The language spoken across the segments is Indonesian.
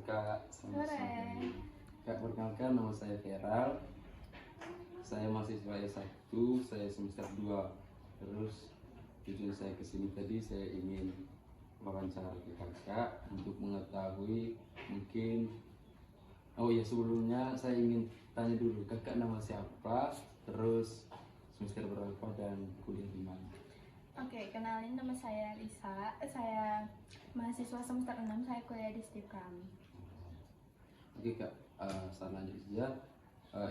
Kak. Selamat Sore. sore. Kak, perkenalkan nama saya Feral. Saya mahasiswa S1, saya semester 2. Terus tujuan saya kesini tadi saya ingin wawancara ke kakak untuk mengetahui mungkin. Oh iya, sebelumnya saya ingin tanya dulu, kakak nama siapa, terus semester berapa dan kuliah di mana? Oke, kenalin nama saya Lisa. Saya mahasiswa semester 6, saya kuliah di Stikam. Oke kak, saya lanjut saja.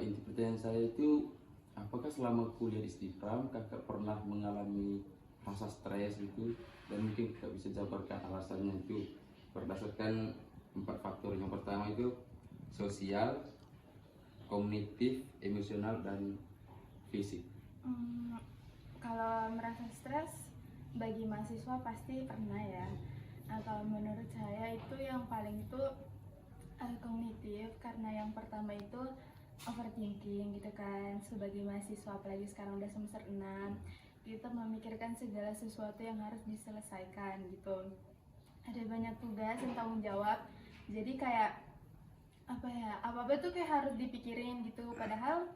Inti pertanyaan saya itu, apakah selama kuliah di Stikam kakak pernah mengalami rasa stres itu, dan mungkin kakak bisa jabarkan alasannya itu berdasarkan 4 faktor. Yang pertama itu sosial, kognitif, emosional, dan fisik. Kalau merasa stres, bagi mahasiswa pasti pernah ya. Nah, kalau menurut saya itu yang paling itu kognitif, karena yang pertama itu overthinking gitu kan. Sebagai mahasiswa, apalagi sekarang udah semester 6, kita memikirkan segala sesuatu yang harus diselesaikan gitu. Ada banyak tugas yang tanggung jawab, jadi kayak apa-apa tuh kayak harus dipikirin gitu, padahal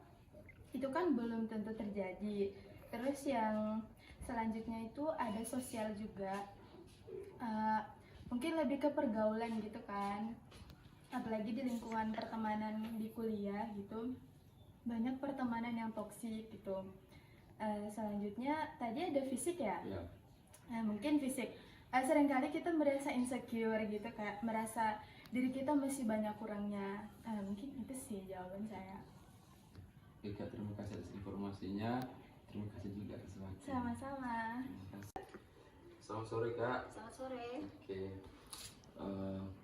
itu kan belum tentu terjadi. Terus yang selanjutnya itu ada sosial juga. Mungkin lebih ke pergaulan gitu kan, apalagi di lingkungan pertemanan di kuliah gitu, banyak pertemanan yang toksik gitu. Selanjutnya tadi ada fisik ya. Ya. Mungkin fisik, seringkali kita merasa insecure gitu, kayak merasa diri kita masih banyak kurangnya. Mungkin itu sih jawaban saya. Oke kak, terima kasih atas informasinya. Terima kasih juga atas waktu. Sama-sama. Terima kasih. Selamat sore kak. Selamat sore. Oke,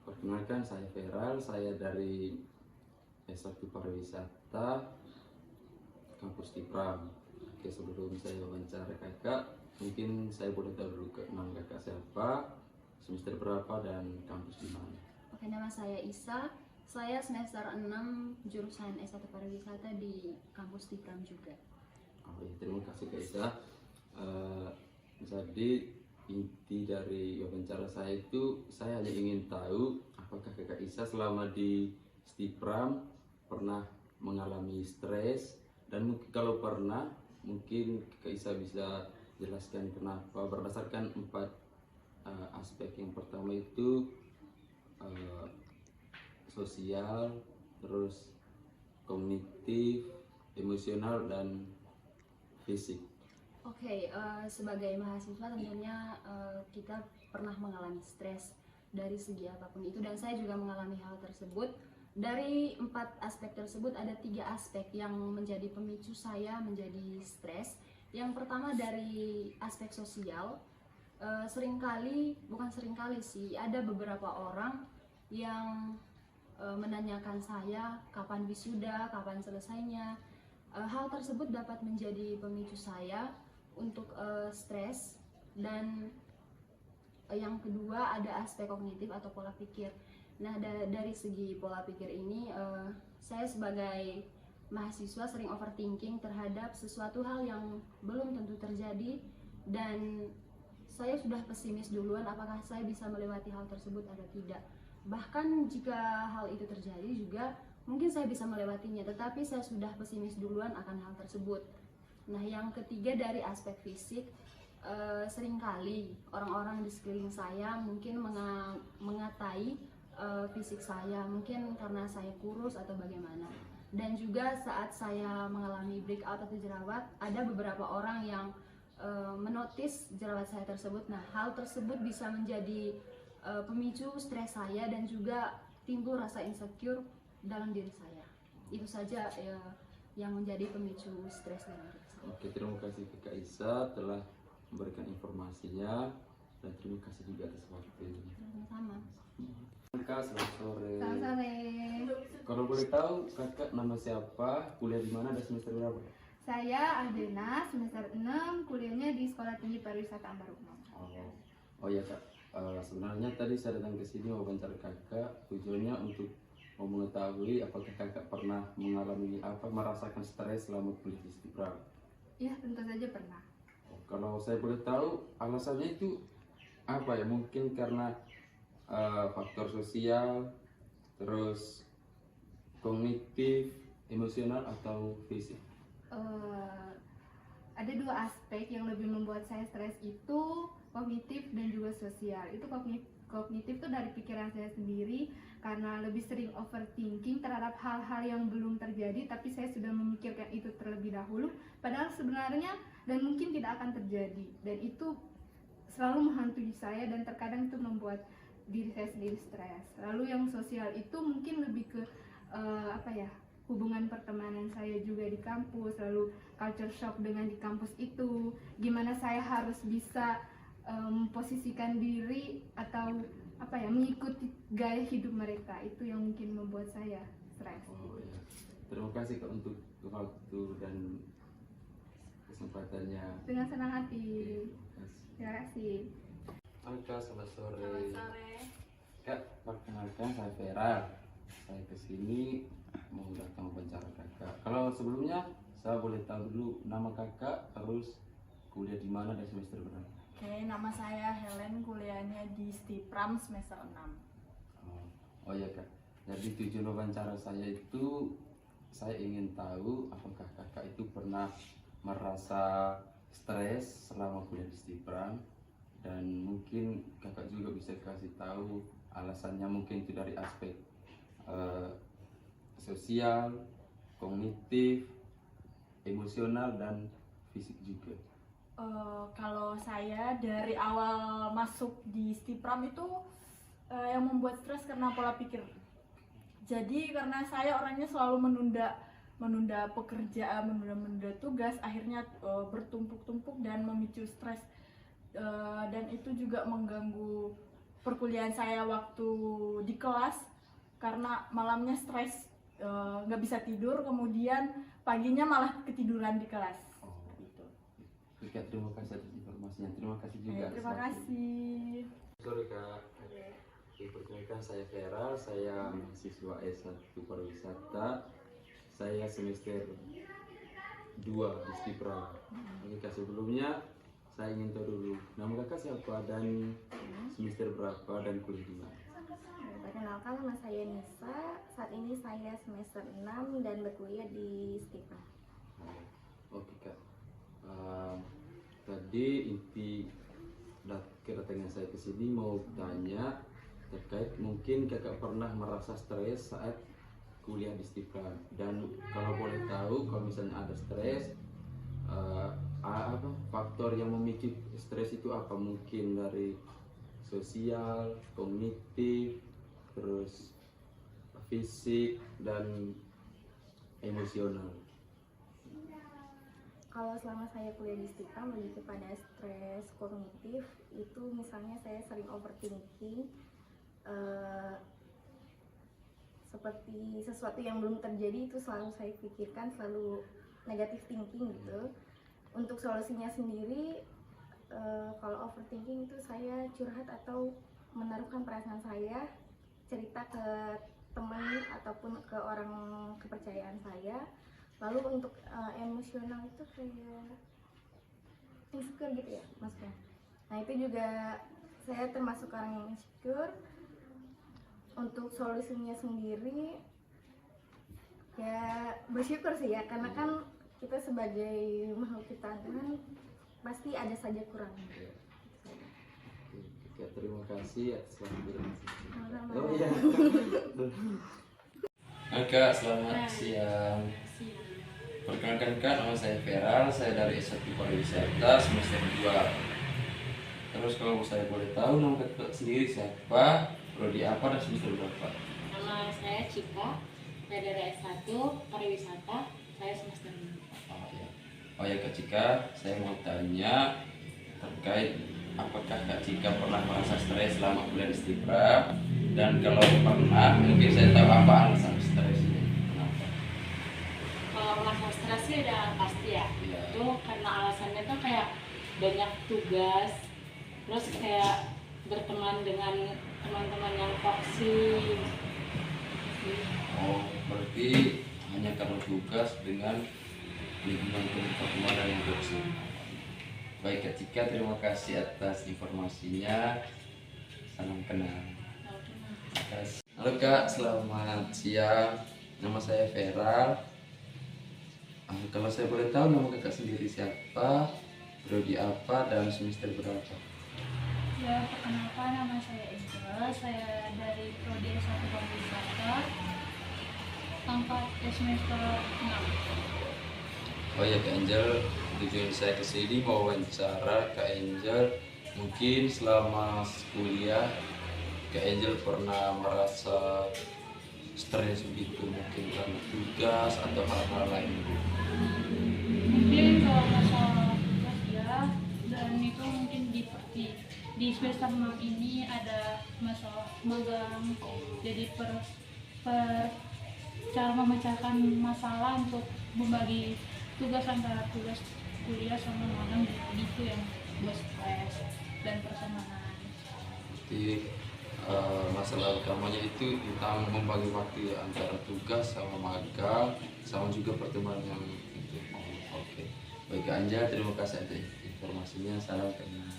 perkenalkan saya Feral, saya dari S1 Pariwisata Kampus Tipram. Oke, sebelum saya wawancara kakak, mungkin saya boleh tahu dulu ke nama kakak siapa, semester berapa, dan kampus di mana? Oke, nama saya Isa. Saya semester 6 jurusan S1 Pariwisata di kampus Tikram juga. Oke, terima kasih Kak Isa. Jadi inti dari wawancara saya itu, saya hanya ingin tahu apakah Kakak Isa selama di Stipram pernah mengalami stres, dan mungkin kalau pernah, mungkin Kakak Isa bisa jelaskan kenapa berdasarkan 4 aspek. Yang pertama itu sosial, terus kognitif, emosional, dan fisik. Oke, sebagai mahasiswa tentunya kita pernah mengalami stres dari segi apapun itu, dan saya juga mengalami hal tersebut. Dari 4 aspek tersebut ada 3 aspek yang menjadi pemicu saya menjadi stres. Yang pertama dari aspek sosial. Bukan seringkali sih, ada beberapa orang yang menanyakan saya kapan wisuda, kapan selesainya. Hal tersebut dapat menjadi pemicu saya untuk stres. Dan yang kedua ada aspek kognitif atau pola pikir. Nah, dari segi pola pikir ini, saya sebagai mahasiswa sering overthinking terhadap sesuatu hal yang belum tentu terjadi, dan saya sudah pesimis duluan apakah saya bisa melewati hal tersebut atau tidak. Bahkan jika hal itu terjadi juga mungkin saya bisa melewatinya, tetapi saya sudah pesimis duluan akan hal tersebut. Nah, yang ketiga dari aspek fisik, seringkali orang-orang di sekeliling saya mungkin mengatai fisik saya, mungkin karena saya kurus atau bagaimana. Dan juga saat saya mengalami breakout atau jerawat, ada beberapa orang yang menotis jerawat saya tersebut. Nah, hal tersebut bisa menjadi pemicu stres saya, dan juga timbul rasa insecure dalam diri saya. Itu saja yang menjadi pemicu stres dalam diri saya. Oke, terima kasih Kak Isa telah memberikan informasinya, dan terima kasih juga atas waktunya. Sama-sama. Kak, selamat sore. Selamat sore. Kalau boleh tahu kakak nama siapa, kuliah di mana, dan semester berapa? Saya Aldena, semester 6, kuliahnya di Sekolah Tinggi Pariwisata Ambarukmo. Oh ya kak, sebenarnya tadi saya datang ke sini wawancara kakak, tujuannya untuk mau mengetahui apakah kakak pernah mengalami merasakan stres selama kuliah di Stipram. Ya, tentu saja pernah. Kalau saya boleh tahu alasannya itu apa ya? Mungkin karena faktor sosial, Terus kognitif, emosional atau fisik? Ada dua aspek yang lebih membuat saya stres, itu kognitif dan juga sosial. Itu kognitif tuh dari pikiran saya sendiri, karena lebih sering overthinking terhadap hal-hal yang belum terjadi tapi saya sudah memikirkan itu terlebih dahulu padahal sebenarnya dan mungkin tidak akan terjadi, dan itu selalu menghantui saya dan terkadang itu membuat diri saya sendiri stres. Lalu yang sosial itu mungkin lebih ke hubungan pertemanan saya juga di kampus, lalu culture shock dengan di kampus itu, gimana saya harus bisa memposisikan diri atau mengikuti gaya hidup mereka, itu yang mungkin membuat saya stres. Oh ya, terima kasih Kak untuk waktu dan kesempatannya. Dengan senang hati. Terima kasih. Terima kasih. Halo Kak, selamat sore. Selamat sore. Kak, perkenalkan saya Vera. Saya kesini mau datang wawancara kakak. Kalau sebelumnya saya boleh tahu dulu nama kakak, terus kuliah di mana dan semester berapa? Oke, nama saya Helen, kuliahnya di Stipram semester 6. Oh ya Kak, jadi tujuan wawancara saya itu saya ingin tahu apakah kakak itu pernah merasa stres selama kuliah di Stipram, dan mungkin kakak juga bisa kasih tahu alasannya, mungkin itu dari aspek sosial, kognitif, emosional, dan fisik juga. Kalau saya dari awal masuk di Stipram itu yang membuat stres karena pola pikir. Jadi karena saya orangnya selalu menunda pekerjaan, menunda tugas, akhirnya bertumpuk-tumpuk dan memicu stres. Dan itu juga mengganggu perkuliahan saya waktu di kelas karena malamnya stres, nggak bisa tidur, kemudian paginya malah ketiduran di kelas. Gitu. Kak, terima kasih atas informasinya. Terima kasih juga. Terima kasih. Sore Kak. Perkenalkan saya Vera, saya mahasiswa S1 Pariwisata. Saya semester 2 di Stipram. Oke Kak, sebelumnya saya ingin tahu dulu nama kakak siapa dan semester berapa dan kuliah di mana? Perkenalkan, nama saya Nisa. Saat ini saya semester 6 dan berkuliah di Stipram. Oke Kak. Tadi inti kedatangan saya ke sini mau tanya terkait mungkin kakak pernah merasa stres saat kuliah di Stipram, dan kalau boleh tahu kalau misalnya ada stres, apa faktor yang memicu stres itu apa? Mungkin dari sosial, kognitif, terus fisik dan emosional. Kalau selama saya kuliah di Stipram lebih kepada stres kognitif, itu misalnya saya sering overthinking, seperti sesuatu yang belum terjadi itu selalu saya pikirkan, selalu negative thinking gitu. Untuk solusinya sendiri, kalau overthinking itu saya curhat atau menaruhkan perasaan saya, cerita ke teman ataupun ke orang kepercayaan saya. Lalu untuk emosional itu kayak insecure gitu ya maksudnya. Nah itu juga saya termasuk orang yang insecure. Untuk solusinya sendiri ya bersyukur sih ya, karena kan kita sebagai makhluk ciptaan Tuhan pasti ada saja kurangnya. Oke, terima kasih atas waktu. Sama-sama. Oh iya. Kak, selamat siang. Perkenalkan Kak, nama saya Vera, saya dari S1 Pariwisata semester 2. Terus kalau saya boleh tahu nama kakak sendiri siapa, prodi apa dan semester berapa? Nama saya Cika, saya dari S1 Pariwisata, saya semester 6. Oh ya Kak Cika, saya mau tanya terkait apakah Kak Cika pernah merasa stres selama kuliah di Stipram, dan kalau pernah mungkin saya tahu apa alasan stresnya, kenapa? Kalau merasa stres sih udah pasti ya. Iya. Itu karena alasannya tuh kayak banyak tugas, terus kayak berteman dengan teman-teman yang toksik. Oh, berarti hanya karena tugas dengan lingkungan pertemanan yang toksik. Baik Kak Cika, terima kasih atas informasinya. Salam kenal. Terima kasih. Halo Kak, selamat siang. Nama saya Vera. Kalau saya boleh tahu nama kakak sendiri siapa, prodi apa, dan semester berapa? Ya, perkenalkan nama saya Angel, saya dari Prodi S1 Pariwisata, angkat semester 6. Oh ya Kak Angel, tujuan saya kesini mau wawancara Kak Angel. Mungkin selama kuliah Kak Angel pernah merasa stres begitu, mungkin karena tugas atau hal-hal lain. Mungkin kalau masalah tugas ya, dan itu mungkin di semester 6 ini ada masalah magang, jadi cara memecahkan masalah untuk membagi tugas antara tugas kuliah sama magang gitu yang buat stres dan pertemanan. Jadi masalah utamanya itu tentang membagi waktu antara tugas sama magang, sama juga pertemuan yang itu. Oke, baik Kak Anja, terima kasih atas informasinya. Salam kenal.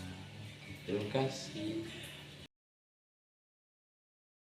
Terima kasih.